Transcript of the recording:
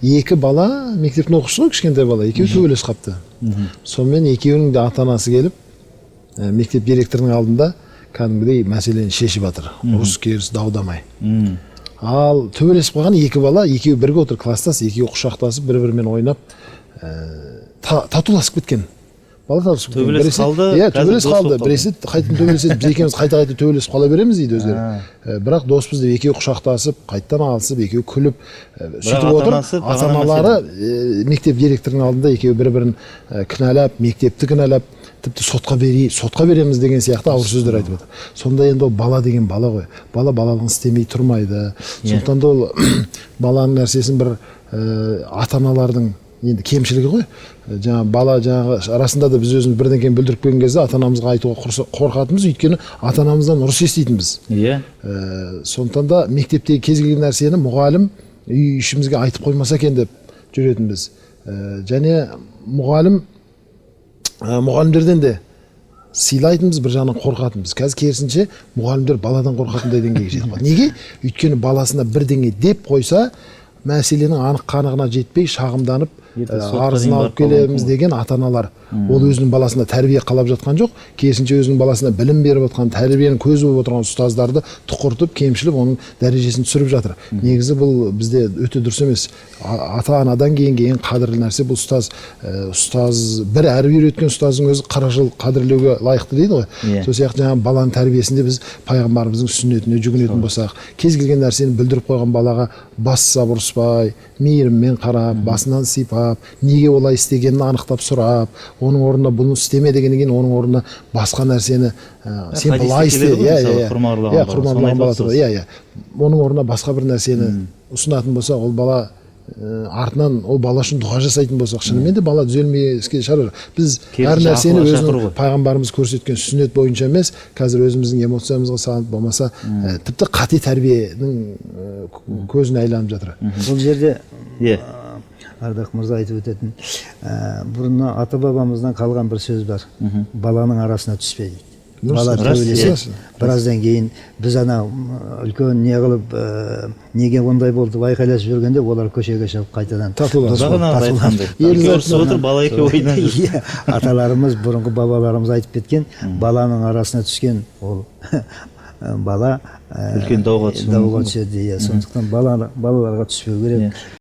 Екі бала мектептің оқушысы ғой, кішкентай бала, екеуі төбелесіп қапты. Сонымен екеуінің де ата-анасы келіп, мектеп директорының алдында кәдімгідей мәселені шешіп жатыр. Ұрыс керіс дау-дамай. Ал төбелесіп қалған екі бала, екеуі бірге отыр, класстас, екеуі құшақтасып, бір-бірімен ойнап, татуласып кеткен. Бала татуласып кеткен. Төбелесіп қалды, төбелесіп қалды. Біресе қайтадан төбелеседі, біз екеуміз қайта-қайта төбелесіп қала береміз дейді өздері. Бірақ доспыз деп екеуі құшақтасып, қайттан алысып, екеуі күліп, сөйтіп отыр. Ата-аналары мектеп директорының алдында екеуі бір-бірін кінәлап, мектепті кінәлап, тіпті сотқа береміз деген сияқты ауыр сөздер айтып отыр. Сонда енді ол бала деген бала ғой. Бала балалығын істемей тұрмайды. Сондықтан да ол баланың нәрсесін бір ата-аналардың енді кемшілігі ғой. Бала арасында да біз өзіміз бірдеңені бүлдіріп келген кезде ата-анамызға айтуға қорқатынбыз, өйткені ата-анамыздан ұрыс еститінбіз. Сондықтан да мектептегі кез келген нәрсені мұғалім үй ішімізге айтып қоймаса екен деп жүретінбіз. Және мұғалімдерден де сыйлайтынбыз, бір жағынан қорқатынбыз. Қазір керісінше мұғалімдер баладан қорқатындай деңгейге жетіп қалды. Неге? Өйткені баласына бірдеңе деп қойса, мәселенің анық-қанығына жетпей шағымданып арызын алып келеміз деген ата-аналар. Ол өзінің баласына тәрбие қалап жатқан жоқ, керісінше өзінің баласына білім беріп отқан, тәрбиенің көзі болып отырған ұстаздарды тұқыртып, кемшіліп, оның дәрежесін түсіріп жатыр. Негізі бұл бізде өте дұрыс емес. Ата-анадан кейін қадірлі нәрсе бұл ұстаз. Бір әріп үйреткен ұстаздың өзі 40 жыл қадірлеуге лайықты дейді ғой. Сол сияқты жаңағы баланың тәрбиесінде біз пайғамбарымыздың сүннетіне жүгінетін болсақ, кез келген нәрсені бүлдіріп қойған балаға бас ұрыспай, мейіріммен қарап, басынан сипап, неге олай істегенін анықтап сұрап, оның орнына бұны істеме дегеннен кейін оның орнына басқа нәрсені сен былай істе, құрмарлаған бала тұр. Оның орнына басқа бір нәрсені ұсынатын болса, ол бала артынан ол бала үшін дұға жасайтын болсақ, шынымен де бала түзелмеске шығар. Біз әр нәрсені өзінің пайғамбарымыз көрсеткен сүннет бойынша емес, қазір өзіміздің эмоциямызға салынып болмаса, тіпті қате тәрбиенің көзіне айланып жатыр. Бұл жерде Ардақ мырза айтып өтетін, бұрын ата-бабамыздан қалған бір сөз бар. Баланың арасына түспе дейді. Бала төбелесе, біраздан кейін біз ана үлкен не қылып, неге ондай болды айқайласып жүргенде олар көшеге шығып қайтадан аталарымыз, бұрынғы бабаларымыз айтып кеткен, баланың арасына түскен ол бала үлкен дауға түседі. Сондықтан балаларға түспеу керек.